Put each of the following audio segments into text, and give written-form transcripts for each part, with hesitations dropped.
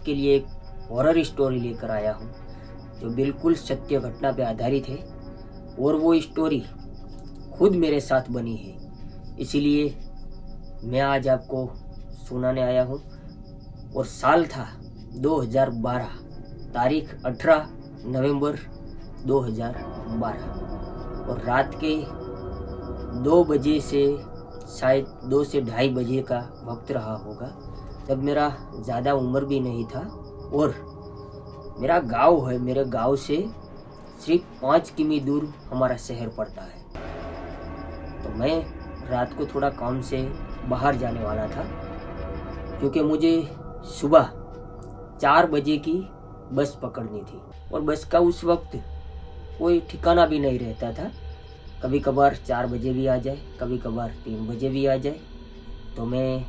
आपके लिए एक हॉरर स्टोरी लेकर आया हूँ जो बिल्कुल सत्य घटना पे आधारित है और वो स्टोरी खुद मेरे साथ बनी है। इसीलिए मैं आज आपको सुनाने आया हूँ। और साल था 2012, तारीख 18 नवंबर 2012 और रात के 2 बजे से शायद 2 से ढाई बजे का वक्त रहा होगा। जब मेरा ज़्यादा उम्र भी नहीं था और मेरा गांव है, मेरे गांव से सिर्फ 5 किमी दूर हमारा शहर पड़ता है। तो मैं रात को थोड़ा काम से बाहर जाने वाला था क्योंकि मुझे सुबह 4 बजे की बस पकड़नी थी और बस का उस वक्त कोई ठिकाना भी नहीं रहता था। कभी कभार 4 बजे भी आ जाए, कभी कभार 3 बजे भी आ जाए। तो मैं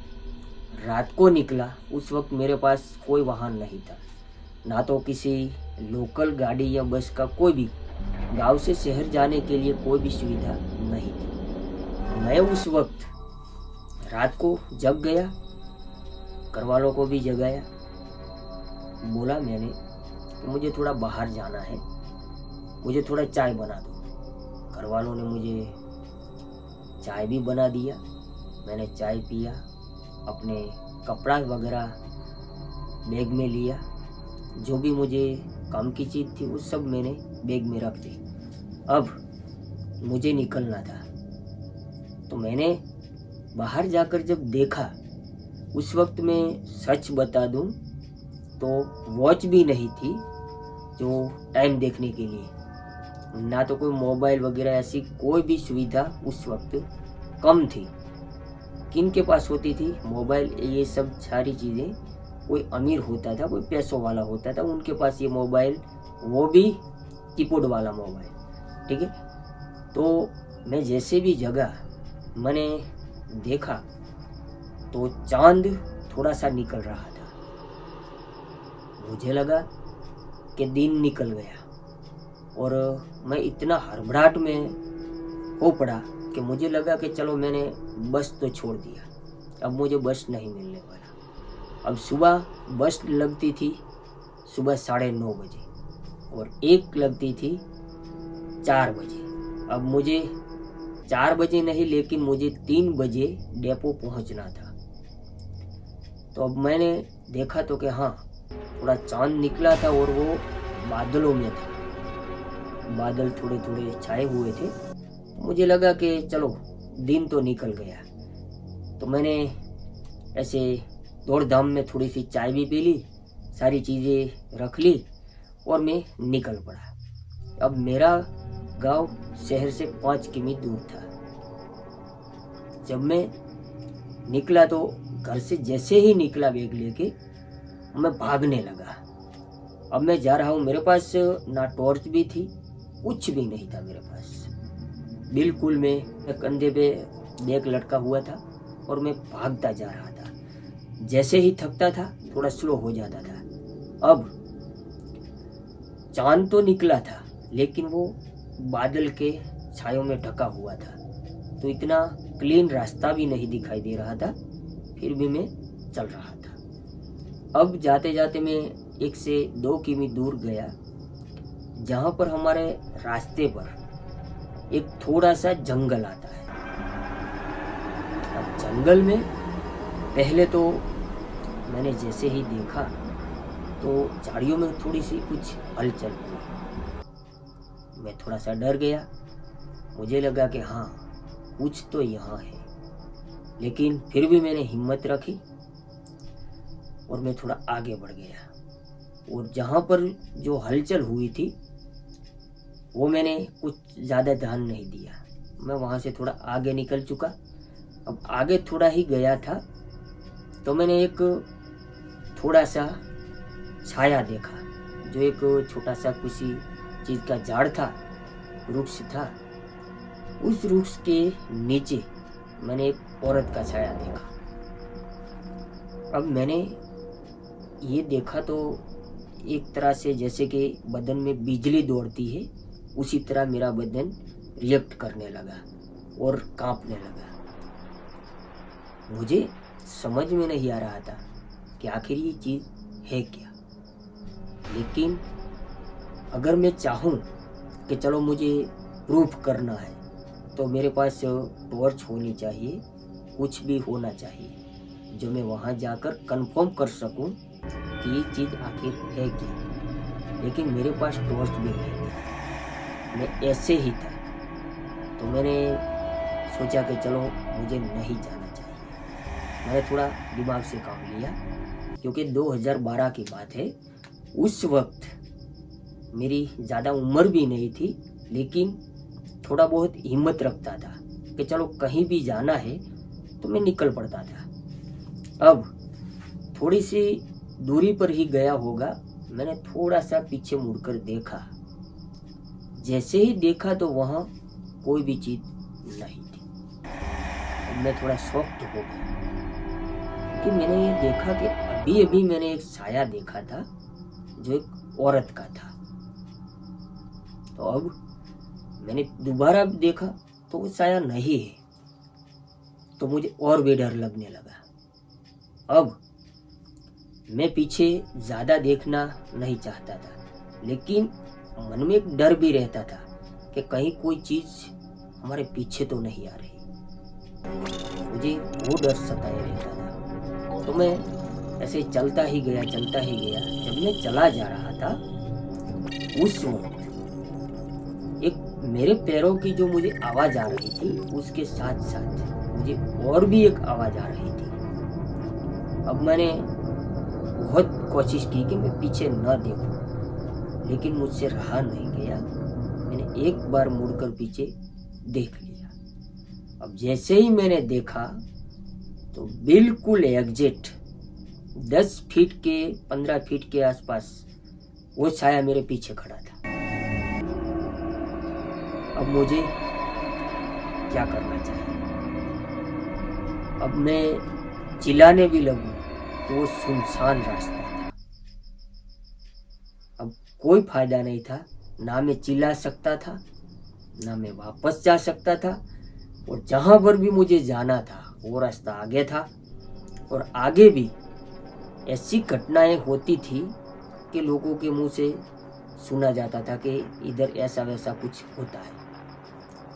रात को निकला। उस वक्त मेरे पास कोई वाहन नहीं था, ना तो किसी लोकल गाड़ी या बस का कोई भी गांव से शहर जाने के लिए कोई भी सुविधा नहीं थी। मैं उस वक्त रात को जग गया, घर वालों को भी जगाया। बोला मैंने कि मुझे थोड़ा बाहर जाना है, मुझे थोड़ा चाय बना दो। घर वालों ने मुझे चाय भी बना दिया। मैंने चाय पिया, अपने कपड़ा वगैरह बैग में लिया, जो भी मुझे काम की चीज़ थी वो सब मैंने बैग में रख दी। अब मुझे निकलना था। तो मैंने बाहर जाकर जब देखा, उस वक्त मैं सच बता दूं तो वॉच भी नहीं थी जो टाइम देखने के लिए, ना तो कोई मोबाइल वगैरह ऐसी कोई भी सुविधा उस वक्त कम थी। किन के पास होती थी मोबाइल, ये सब सारी चीज़ें? कोई अमीर होता था, कोई पैसों वाला होता था, उनके पास ये मोबाइल, वो भी कीपैड वाला मोबाइल। ठीक है। तो मैं जैसे भी जगह मैंने देखा तो चांद थोड़ा सा निकल रहा था। मुझे लगा कि दिन निकल गया और मैं इतना हड़बड़ाहट में हो पड़ा कि मुझे लगा कि चलो मैंने बस तो छोड़ दिया, अब मुझे बस नहीं मिलने वाला। अब सुबह बस लगती थी सुबह 9:30 बजे और एक लगती थी 4 बजे। अब मुझे 4 बजे नहीं, लेकिन मुझे 3 बजे डेपो पहुंचना था। तो अब मैंने देखा तो कि हाँ, थोड़ा चांद निकला था और वो बादलों में था, बादल थोड़े थोड़े छाए हुए थे। तो मुझे लगा कि चलो दिन तो निकल गया। तो मैंने ऐसे दौड़ धाम में थोड़ी सी चाय भी पी ली, सारी चीज़ें रख ली और मैं निकल पड़ा। अब मेरा गांव शहर से 5 किमी दूर था। जब मैं निकला तो घर से जैसे ही निकला बैग लेके मैं भागने लगा। अब मैं जा रहा हूँ, मेरे पास ना टॉर्च भी थी, कुछ भी नहीं था मेरे पास। बिल्कुल मैं कंधे पे बैग लटका हुआ था और मैं भागता जा रहा था। जैसे ही थकता था थोड़ा स्लो हो जाता था। अब चांद तो निकला था लेकिन वो बादल के छायों में ढका हुआ था, तो इतना क्लीन रास्ता भी नहीं दिखाई दे रहा था, फिर भी मैं चल रहा था। अब जाते जाते मैं 1 से 2 किमी दूर गया, जहाँ पर हमारे रास्ते पर एक थोड़ा सा जंगल आता है। अब जंगल में पहले तो मैंने जैसे ही देखा तो झाड़ियों में थोड़ी सी कुछ हलचल हुई। मैं थोड़ा सा डर गया। मुझे लगा कि हाँ, कुछ तो यहाँ है, लेकिन फिर भी मैंने हिम्मत रखी और मैं थोड़ा आगे बढ़ गया। और जहाँ पर जो हलचल हुई थी वो मैंने कुछ ज़्यादा ध्यान नहीं दिया। मैं वहाँ से थोड़ा आगे निकल चुका। अब आगे थोड़ा ही गया था तो मैंने एक थोड़ा सा छाया देखा, जो एक छोटा सा किसी चीज़ का झाड़ था, वृक्ष था। उस वृक्ष के नीचे मैंने एक औरत का छाया देखा। अब मैंने ये देखा तो एक तरह से जैसे कि बदन में बिजली दौड़ती है, उसी तरह मेरा बदन रिएक्ट करने लगा और कांपने लगा। मुझे समझ में नहीं आ रहा था कि आखिर ये चीज़ है क्या। लेकिन अगर मैं चाहूँ कि चलो मुझे प्रूफ करना है तो मेरे पास टॉर्च होनी चाहिए, कुछ भी होना चाहिए जो मैं वहाँ जाकर कंफर्म कर सकूँ कि ये चीज़ आखिर है क्या। लेकिन मेरे पास टॉर्च भी नहीं था, मैं ऐसे ही था। तो मैंने सोचा कि चलो मुझे नहीं जाना चाहिए। मैंने थोड़ा दिमाग से काम लिया, क्योंकि 2012 की बात है। उस वक्त मेरी ज़्यादा उम्र भी नहीं थी, लेकिन थोड़ा बहुत हिम्मत रखता था कि चलो कहीं भी जाना है तो मैं निकल पड़ता था। अब थोड़ी सी दूरी पर ही गया होगा, मैंने थोड़ा सा पीछे मुड़कर देखा। जैसे ही देखा तो वहाँ कोई भी चीज़ नहीं थी। अब मैं थोड़ा शॉक्ड हो गया कि मैंने ये देखा कि अभी अभी मैंने एक साया देखा था जो एक औरत का था। तो अब मैंने दोबारा देखा तो वो साया नहीं है। तो मुझे और भी डर लगने लगा। अब मैं पीछे ज़्यादा देखना नहीं चाहता था, लेकिन मन में एक डर भी रहता था कि कहीं कोई चीज़ हमारे पीछे तो नहीं आ रही। मुझे वो डर सताए रहता था। तो मैं ऐसे चलता ही गया। जब मैं चला जा रहा था, उस वक्त एक मेरे पैरों की जो मुझे आवाज़ आ रही थी, उसके साथ साथ मुझे और भी एक आवाज़ आ रही थी। अब मैंने बहुत कोशिश की कि मैं पीछे न देखूं, लेकिन मुझसे रहा नहीं गया। मैंने एक बार मुड़कर पीछे देख लिया। अब जैसे ही मैंने देखा तो बिल्कुल एग्जैक्ट 10 फीट के 15 फीट के आसपास वो साया मेरे पीछे खड़ा था। अब मुझे क्या करना चाहिए। अब मैं चिल्लाने भी लगूं तो वो सुनसान रास्ता था। अब कोई फायदा नहीं था, ना मैं चिल्ला सकता था, ना मैं वापस जा सकता था। और जहां पर भी मुझे जाना था वो रास्ता आगे था, और आगे भी ऐसी घटनाएं होती थी कि लोगों के मुंह से सुना जाता था कि इधर ऐसा वैसा कुछ होता है।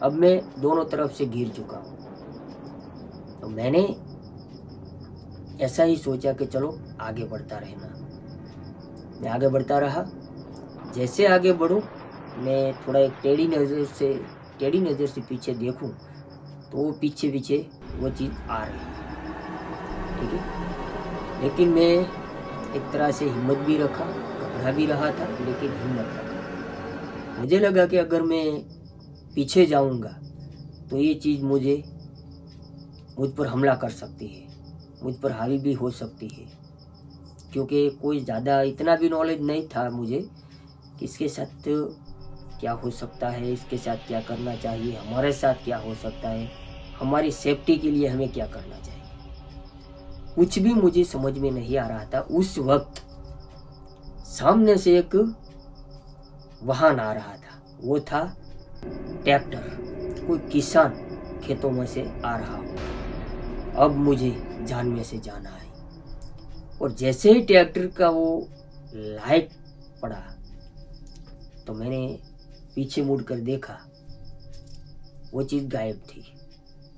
अब मैं दोनों तरफ से घिर चुका हूँ। तो मैंने ऐसा ही सोचा कि चलो आगे बढ़ता रहना। मैं आगे बढ़ता रहा। जैसे आगे बढ़ूं, मैं थोड़ा एक टेढ़ी नज़र से पीछे देखूं तो वो पीछे वो चीज़ आ रही है। ठीक है, लेकिन मैं एक तरह से हिम्मत भी रखा, घबरा भी रहा था, लेकिन हिम्मत रखा। मुझे लगा कि अगर मैं पीछे जाऊंगा तो ये चीज़ मुझ पर हमला कर सकती है, मुझ पर हावी भी हो सकती है। क्योंकि कोई ज़्यादा इतना भी नॉलेज नहीं था मुझे कि इसके साथ क्या हो सकता है, इसके साथ क्या करना चाहिए, हमारे साथ क्या हो सकता है, हमारी सेफ्टी के लिए हमें क्या करना चाहिए। कुछ भी मुझे समझ में नहीं आ रहा था। उस वक्त सामने से एक वाहन आ रहा था। वो था ट्रैक्टर। कोई किसान खेतों में से आ रहा हो। अब मुझे जान में से जान आई, और जैसे ही ट्रैक्टर का वो लाइट पड़ा तो मैंने पीछे मुड़कर देखा, वो चीज़ गायब थी,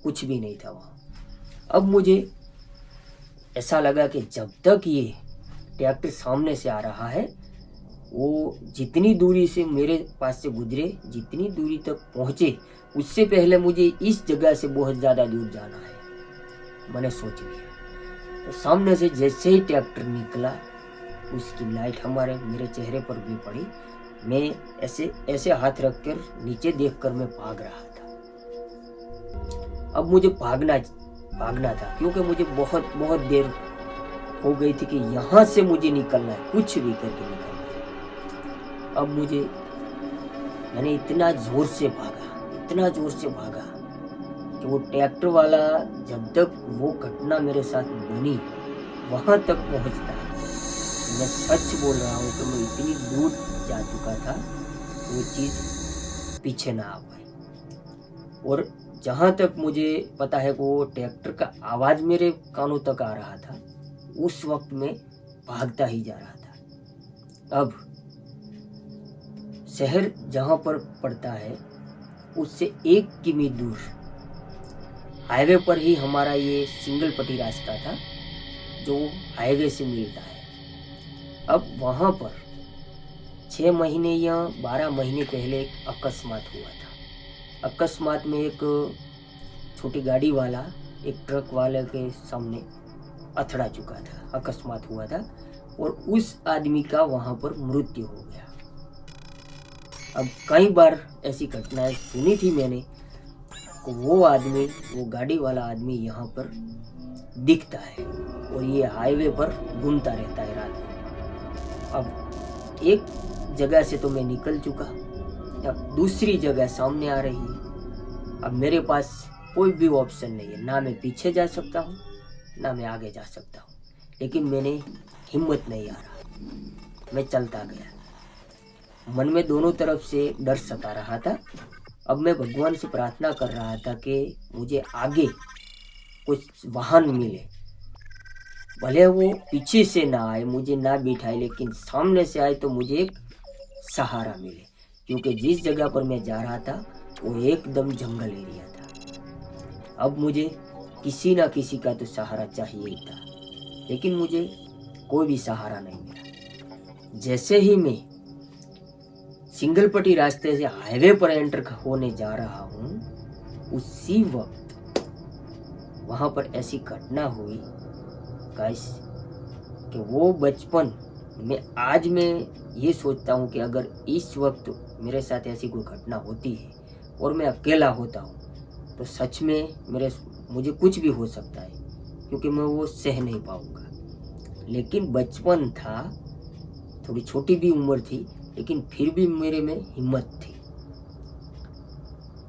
कुछ भी नहीं था वहाँ। अब मुझे ऐसा लगा कि जब तक ये ट्रैक्टर सामने से आ रहा है, वो जितनी दूरी से मेरे पास से गुजरे, जितनी दूरी तक पहुँचे, उससे पहले मुझे इस जगह से बहुत ज़्यादा दूर जाना है, मैंने सोच लिया। तो सामने से जैसे ही ट्रैक्टर निकला, उसकी लाइट मेरे चेहरे पर भी पड़ी। मैं ऐसे हाथ रखकर नीचे देखकर मैं भाग रहा था। अब मुझे भागना था, क्योंकि मुझे बहुत देर हो गई थी कि यहाँ से मुझे निकलना है, कुछ भी करके निकलना है। अब मैंने इतना जोर से भागा कि वो ट्रैक्टर वाला जब तक वो घटना मेरे साथ बनी वहां तक पहुंचता है, मैं सच बोल रहा हूँ कि मैं इतनी दूर जा चुका था, वो चीज़ पीछे ना आ पाई। और जहाँ तक मुझे पता है कि वो ट्रैक्टर का आवाज़ मेरे कानों तक आ रहा था, उस वक्त मैं भागता ही जा रहा था। अब शहर जहाँ पर पड़ता है उससे 1 किमी दूर हाईवे पर ही हमारा ये सिंगल पट्टी रास्ता था जो हाईवे से मिलता है। अब वहाँ पर 6 महीने या 12 महीने पहले एक अकस्मात हुआ था। अकस्मात में एक छोटी गाड़ी वाला एक ट्रक वाले के सामने अथड़ा चुका था, अकस्मात हुआ था और उस आदमी का वहाँ पर मृत्यु हो गया। अब कई बार ऐसी घटनाएं सुनी थी मैंने, वो आदमी, वो गाड़ी वाला आदमी यहाँ पर दिखता है और ये हाईवे पर घूमता रहता है रात में। अब एक जगह से तो मैं निकल चुका, अब दूसरी जगह सामने आ रही है। अब मेरे पास कोई भी ऑप्शन नहीं है, ना मैं पीछे जा सकता हूँ ना मैं आगे जा सकता हूँ, लेकिन मैंने हिम्मत नहीं आ रहा, मैं चलता गया। मन में दोनों तरफ से डर सता रहा था। अब मैं भगवान से प्रार्थना कर रहा था कि मुझे आगे कुछ वाहन मिले, भले वो पीछे से ना आए, मुझे ना बिठाए, लेकिन सामने से आए तो मुझे एक सहारा मिले, क्योंकि जिस जगह पर मैं जा रहा था वो एकदम जंगल एरिया था। अब मुझे किसी ना किसी का तो सहारा चाहिए ही था, लेकिन मुझे कोई भी सहारा नहीं मिला। जैसे ही मैं सिंगल पट्टी रास्ते से हाईवे पर एंटर होने जा रहा हूँ, उसी वक्त वहाँ पर ऐसी घटना हुई गाइस कि वो बचपन में आज मैं ये सोचता हूँ कि अगर इस वक्त मेरे साथ ऐसी कोई घटना होती है और मैं अकेला होता हूँ तो सच में मुझे कुछ भी हो सकता है, क्योंकि मैं वो सह नहीं पाऊँगा। लेकिन बचपन था, थोड़ी छोटी भी उम्र थी, लेकिन फिर भी मेरे में हिम्मत थी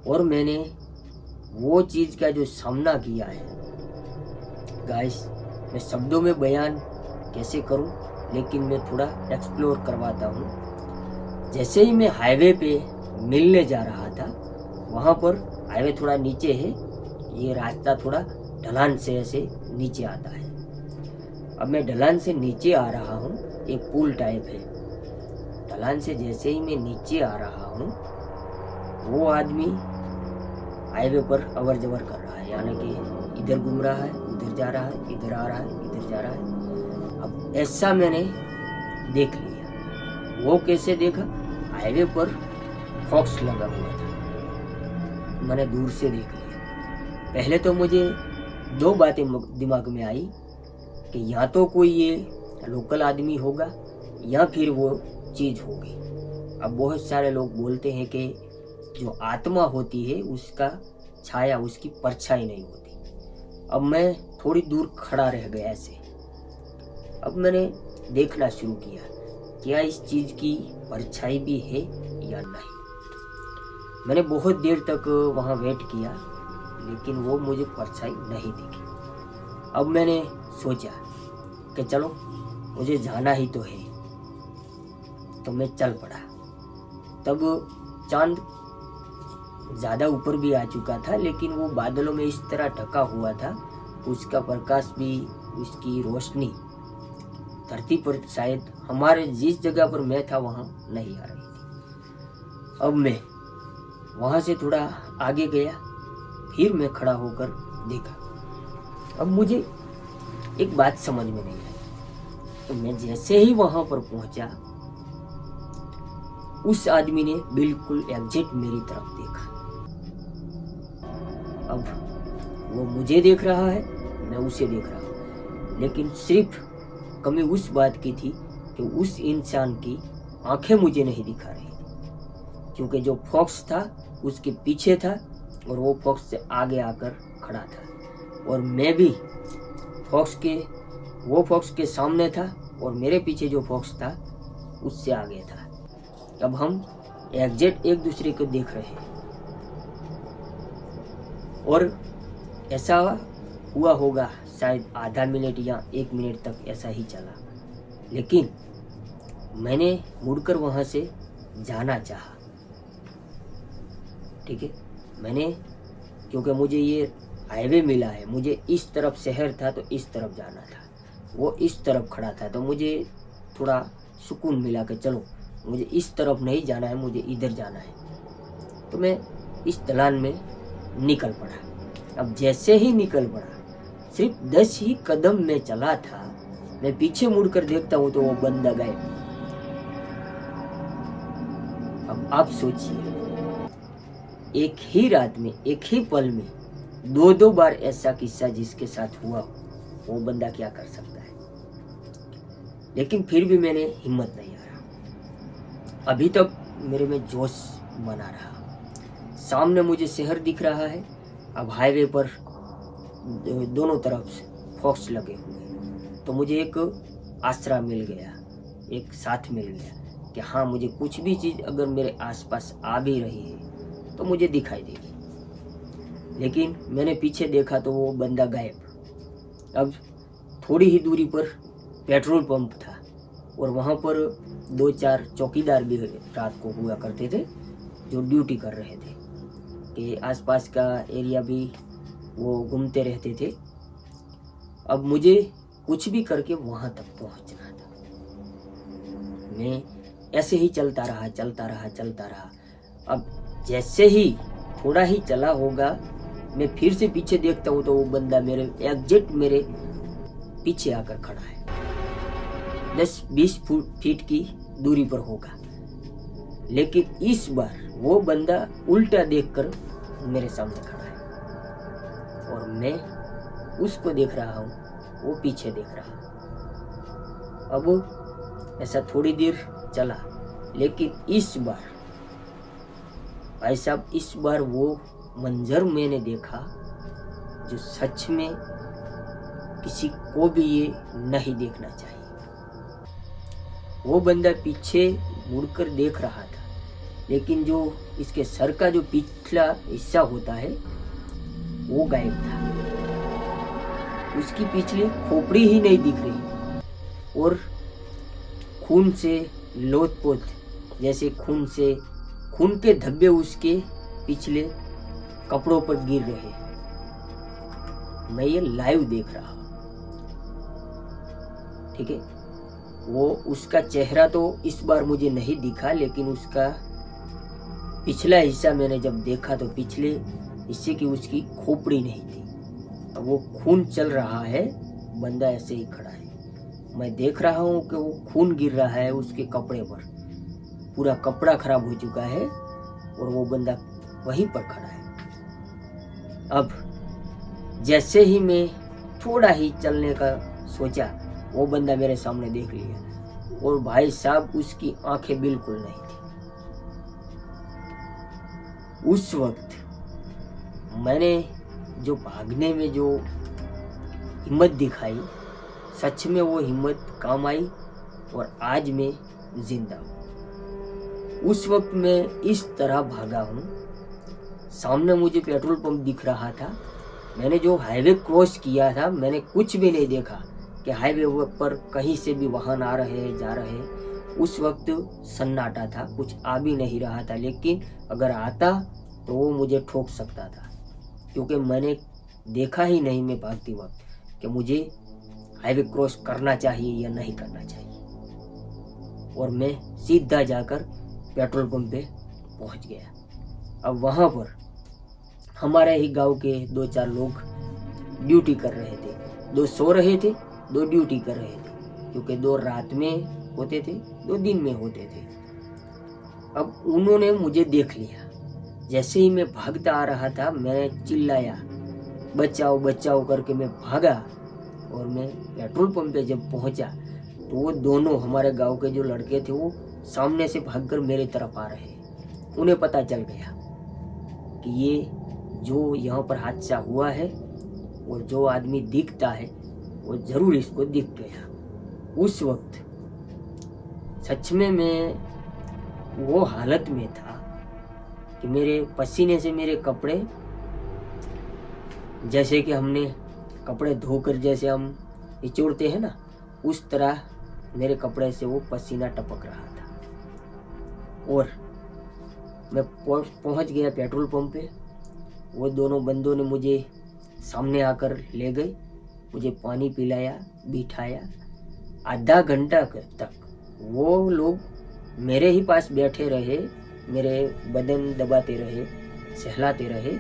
और मैंने वो चीज़ का जो सामना किया है गाइस, मैं शब्दों में बयान कैसे करूं, लेकिन मैं थोड़ा एक्सप्लोर करवाता हूं। जैसे ही मैं हाईवे पे मिलने जा रहा था, वहाँ पर हाईवे थोड़ा नीचे है, ये रास्ता थोड़ा ढलान से ऐसे नीचे आता है। अब मैं ढलान से नीचे आ रहा हूँ, एक पुल टाइप है। ढलान से जैसे ही मैं नीचे आ रहा हूँ, वो आदमी हाईवे पर अवर जवर कर रहा है, यानी कि इधर घूम रहा है, उधर जा रहा है, इधर आ रहा है, इधर जा रहा है। अब ऐसा मैंने देख लिया। वो कैसे देखा? हाईवे पर फॉक्स लगा हुआ था, मैंने दूर से देख लिया। पहले तो मुझे 2 बातें दिमाग में आई कि या तो कोई ये लोकल आदमी होगा या फिर वो चीज़ होगी। अब बहुत सारे लोग बोलते हैं कि जो आत्मा होती है उसका छाया, उसकी परछाई नहीं होती। अब मैं थोड़ी दूर खड़ा रह गया ऐसे। अब मैंने देखना शुरू किया, क्या इस चीज़ की परछाई भी है या नहीं। मैंने बहुत देर तक वहाँ वेट किया, लेकिन वो मुझे परछाई नहीं दिखी। अब मैंने सोचा कि चलो मुझे जाना ही तो है, तो मैं चल पड़ा। तब चांद ज़्यादा ऊपर भी आ चुका था, लेकिन वो बादलों में इस तरह ढका हुआ था, उसका प्रकाश भी, उसकी रोशनी धरती पर शायद हमारे जिस जगह पर मैं था वहाँ नहीं आ रही थी। अब मैं वहाँ से थोड़ा आगे गया, फिर मैं खड़ा होकर देखा। अब मुझे एक बात समझ में नहीं आई। तो मैं जैसे ही वहाँ पर पहुँचा, उस आदमी ने बिल्कुल एग्जैक्ट मेरी तरफ देखा। अब वो मुझे देख रहा है, मैं उसे देख रहा हूँ, लेकिन सिर्फ कमी उस बात की थी कि उस इंसान की आंखें मुझे नहीं दिखा रही थी, क्योंकि जो फॉक्स था उसके पीछे था और वो फॉक्स से आगे आकर खड़ा था, और मैं भी वो फॉक्स के सामने था और मेरे पीछे जो फॉक्स था उससे आगे था। अब हम एग्जैक्ट एक दूसरे को देख रहे हैं, और ऐसा हुआ होगा शायद आधा मिनट या 1 मिनट तक ऐसा ही चला। लेकिन मैंने मुड़कर वहाँ से जाना चाहा, ठीक है। मैंने, क्योंकि मुझे ये हाईवे मिला है, मुझे इस तरफ शहर था तो इस तरफ जाना था, वो इस तरफ खड़ा था, तो मुझे थोड़ा सुकून मिला कि चलो मुझे इस तरफ नहीं जाना है, मुझे इधर जाना है। तो मैं इस ढलान में निकल पड़ा। अब जैसे ही निकल पड़ा, सिर्फ 10 ही कदम में चला था, मैं पीछे मुड़कर देखता हूँ तो वो बंदा गायब। अब आप सोचिए, एक ही रात में, एक ही पल में 2-2 बार ऐसा किस्सा जिसके साथ हुआ हो, वो बंदा क्या कर सकता है। लेकिन फिर भी मैंने हिम्मत नहीं हारा। अभी तक मेरे में जोश बना रहा। सामने मुझे शहर दिख रहा है। अब हाईवे पर दोनों तरफ से फॉक्स लगे हुए, तो मुझे एक आसरा मिल गया, एक साथ मिल गया कि हाँ, मुझे कुछ भी चीज़ अगर मेरे आसपास आ भी रही है तो मुझे दिखाई देगी। लेकिन मैंने पीछे देखा तो वो बंदा गायब। अब थोड़ी ही दूरी पर पेट्रोल पंप था और वहाँ पर 2-4 चौकीदार भी रात को हुआ करते थे जो ड्यूटी कर रहे थे, कि आसपास का एरिया भी वो घूमते रहते थे। अब मुझे कुछ भी करके वहाँ तक पहुँचना था। मैं ऐसे ही चलता रहा। अब जैसे ही थोड़ा ही चला होगा, मैं फिर से पीछे देखता हूँ तो वो बंदा मेरे एग्जैक्ट मेरे पीछे आकर खड़ा है। 10-20 फीट की दूरी पर होगा। लेकिन इस बार वो बंदा उल्टा देखकर मेरे सामने खड़ा है और मैं उसको देख रहा हूँ, वो पीछे देख रहा है। अब ऐसा थोड़ी देर चला, लेकिन इस बार भाई साहब, इस बार वो मंजर मैंने देखा जो सच में किसी को भी ये नहीं देखना चाहिए। वो बंदा पीछे मुड़कर देख रहा था, लेकिन जो इसके सर का जो पिछला हिस्सा होता है वो गायब था। उसकी पिछली खोपड़ी ही नहीं दिख रही और खून से लोथपोथ, जैसे खून के धब्बे उसके पिछले कपड़ों पर गिर रहे हैं। मैं ये लाइव देख रहा हूँ, ठीक है। वो उसका चेहरा तो इस बार मुझे नहीं दिखा, लेकिन उसका पिछला हिस्सा मैंने जब देखा तो पिछले हिस्से की उसकी खोपड़ी नहीं थी। अब वो खून चल रहा है, बंदा ऐसे ही खड़ा है। मैं देख रहा हूँ कि वो खून गिर रहा है उसके कपड़े पर, पूरा कपड़ा खराब हो चुका है और वो बंदा वहीं पर खड़ा है। अब जैसे ही मैं थोड़ा ही चलने का सोचा, वो बंदा मेरे सामने देख लिया और भाई साहब उसकी आंखें बिल्कुल नहीं थी। उस वक्त मैंने जो भागने में जो हिम्मत दिखाई, सच में वो हिम्मत काम आई और आज मैं जिंदा हूँ। उस वक्त मैं इस तरह भागा हूँ, सामने मुझे पेट्रोल पंप दिख रहा था। मैंने जो हाईवे क्रॉस किया था, मैंने कुछ भी नहीं देखा कि हाईवे पर कहीं से भी वाहन आ रहे जा रहे। उस वक्त सन्नाटा था, कुछ आ भी नहीं रहा था, लेकिन अगर आता तो वो मुझे ठोक सकता था, क्योंकि मैंने देखा ही नहीं मैं भागती वक्त कि मुझे हाईवे क्रॉस करना चाहिए या नहीं करना चाहिए। और मैं सीधा जाकर पेट्रोल पंप पे पहुंच गया। अब वहाँ पर हमारे ही गांव के 2-4 लोग ड्यूटी कर रहे थे। 2 सो रहे थे, 2 ड्यूटी कर रहे थे, क्योंकि 2 रात में होते थे, 2 दिन में होते थे। अब उन्होंने मुझे देख लिया। जैसे ही मैं भागता आ रहा था, मैं चिल्लाया, बचाओ बचाओ करके मैं भागा और मैं पेट्रोल पंप पे जब पहुंचा तो वो दोनों हमारे गांव के जो लड़के थे वो सामने से भागकर मेरे तरफ आ रहे। उन्हें पता चल गया कि ये जो यहाँ पर हादसा हुआ है और जो आदमी दिखता है वो जरूर इसको दिख गया। उस वक्त सच में मैं वो हालत में था कि मेरे पसीने से मेरे कपड़े, जैसे कि हमने कपड़े धोकर जैसे हम निचोड़ते हैं ना, उस तरह मेरे कपड़े से वो पसीना टपक रहा था। और मैं पहुंच गया पेट्रोल पंप पे। वो दोनों बंदों ने मुझे सामने आकर ले गए, मुझे पानी पिलाया, बिठाया। आधा घंटा तक वो लोग मेरे ही पास बैठे रहे, मेरे बदन दबाते रहे, सहलाते रहे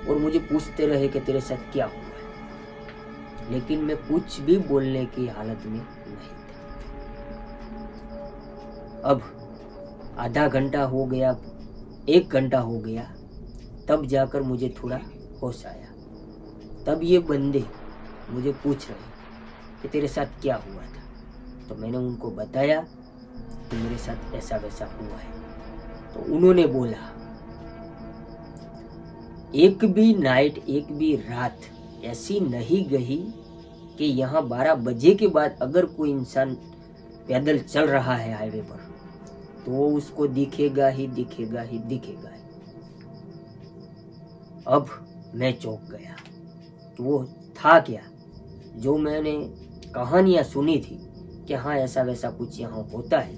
और मुझे पूछते रहे कि तेरे साथ क्या हुआ है, लेकिन मैं कुछ भी बोलने की हालत में नहीं था। अब आधा घंटा हो गया, 1 घंटा हो गया, तब जाकर मुझे थोड़ा होश आया। तब ये बंदे मुझे पूछ रहे कि तेरे साथ क्या हुआ था। तो मैंने उनको बताया कि मेरे साथ ऐसा वैसा हुआ है। तो उन्होंने बोला, एक भी नाइट, एक भी रात ऐसी नहीं गई कि यहाँ 12 बजे के बाद अगर कोई इंसान पैदल चल रहा है हाईवे पर तो वो उसको दिखेगा ही दिखेगा ही दिखेगा ही। अब मैं चौंक गया कि वो था क्या जो मैंने कहानियां सुनी थी कि हाँ ऐसा वैसा कुछ यहाँ होता है।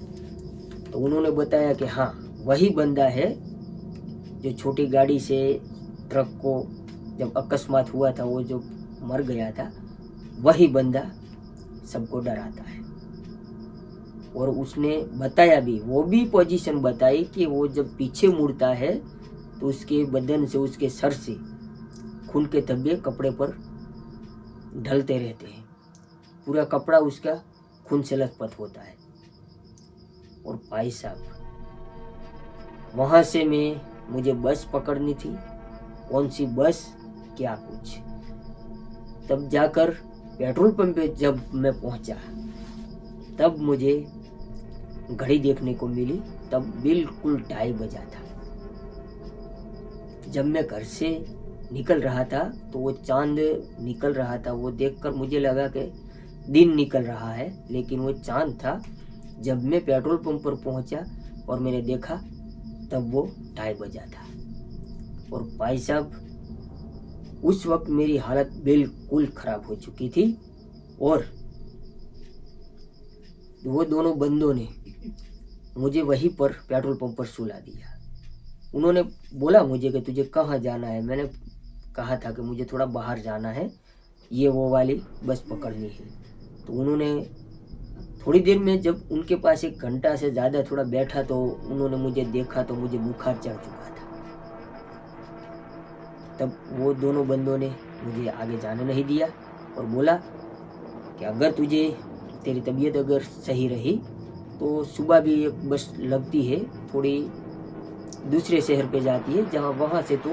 तो उन्होंने बताया कि हाँ वही बंदा है जो छोटी गाड़ी से ट्रक को जब अकस्मात हुआ था, वो जो मर गया था, वही बंदा सबको डराता है। और उसने बताया भी, वो भी पोजीशन बताई कि वो जब पीछे मुड़ता है तो उसके बदन से, उसके सर से खून के धब्बे कपड़े पर ढलते रहते हैं, पूरा कपड़ा उसका खून से लथपथ होता है। और भाई साहब वहां से मुझे बस पकड़नी थी, कौन सी बस क्या कुछ। तब जाकर पेट्रोल पंप पे जब मैं पहुंचा तब मुझे घड़ी देखने को मिली, तब बिल्कुल 2:30 बजा था। जब मैं घर से निकल रहा था तो वो चांद निकल रहा था, वो देखकर मुझे लगा कि दिन निकल रहा है, लेकिन वो चांद था। जब मैं पेट्रोल पंप पर पहुंचा और मैंने देखा तब वो 2:30 बजा था। और भाई साहब उस वक्त मेरी हालत बिल्कुल खराब हो चुकी थी। और वो दोनों बंदों ने मुझे वहीं पर पेट्रोल पंप पर सुला दिया। उन्होंने बोला मुझे कि तुझे कहाँ जाना है। मैंने कहा था कि मुझे थोड़ा बाहर जाना है, ये वो वाली बस पकड़नी है। तो उन्होंने थोड़ी देर में, जब उनके पास 1 घंटा से ज़्यादा थोड़ा बैठा, तो उन्होंने मुझे देखा तो मुझे बुखार चढ़ चुका था। तब वो दोनों बंदों ने मुझे आगे जाने नहीं दिया और बोला कि अगर तेरी तबीयत अगर सही रही तो सुबह भी एक बस लगती है, थोड़ी दूसरे शहर पे जाती है, जहाँ वहाँ से तो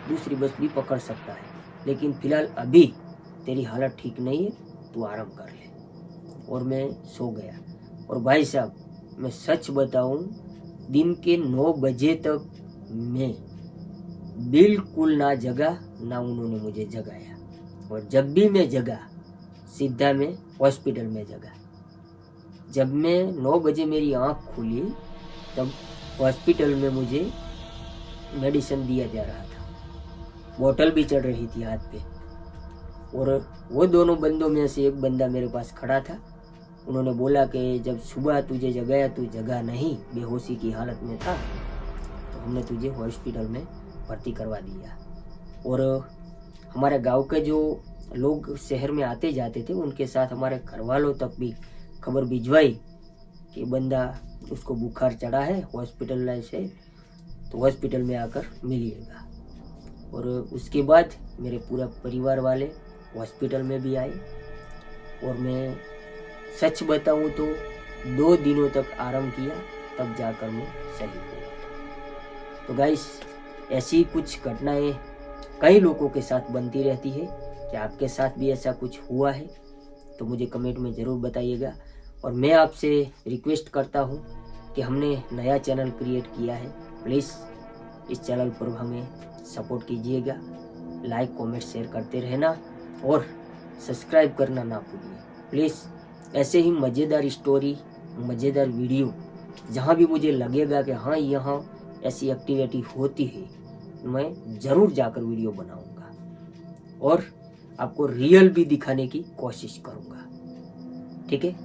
दूसरी बस भी पकड़ सकता है, लेकिन फिलहाल अभी तेरी हालत ठीक नहीं है, तू आराम कर ले। और मैं सो गया। और भाई साहब मैं सच बताऊं, दिन के 9 बजे तक मैं बिल्कुल ना जगा, ना उन्होंने मुझे जगाया। और जब भी मैं जगा सीधा मैं हॉस्पिटल में जगा। जब मैं 9 बजे मेरी आँख खुली तब हॉस्पिटल में मुझे मेडिसिन दिया जा रहा था, बोतल भी चढ़ रही थी हाथ पे। और वो दोनों बंदों में से एक बंदा मेरे पास खड़ा था। उन्होंने बोला कि जब सुबह तुझे जगाया तू जगा नहीं, बेहोशी की हालत में था, तो हमने तुझे हॉस्पिटल में भर्ती करवा दिया। और हमारे गांव के जो लोग शहर में आते जाते थे उनके साथ हमारे घर वालों तक भी खबर भिजवाई कि बंदा, उसको बुखार चढ़ा है, हॉस्पिटल से, तो हॉस्पिटल में आकर मिलिएगा। और उसके बाद मेरे पूरा परिवार वाले हॉस्पिटल में भी आए। और मैं सच बताऊं तो 2 दिनों तक आराम किया, तब जाकर मैं सही हुआ। तो गाइस ऐसी कुछ घटनाएं कई लोगों के साथ बनती रहती है। कि आपके साथ भी ऐसा कुछ हुआ है तो मुझे कमेंट में ज़रूर बताइएगा। और मैं आपसे रिक्वेस्ट करता हूं कि हमने नया चैनल क्रिएट किया है, प्लीज़ इस चैनल पर हमें सपोर्ट कीजिएगा, लाइक कमेंट शेयर करते रहना और सब्सक्राइब करना ना भूलिए प्लीज़। ऐसे ही मज़ेदार स्टोरी, मज़ेदार वीडियो जहाँ भी मुझे लगेगा कि हाँ यहाँ ऐसी एक्टिविटी होती है, मैं ज़रूर जाकर वीडियो बनाऊंगा और आपको रियल भी दिखाने की कोशिश करूंगा। ठीक है,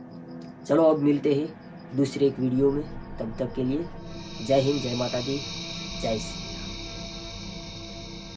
चलो अब मिलते हैं दूसरे एक वीडियो में। तब तक के लिए जय हिंद, जय माता दी, जय श्री।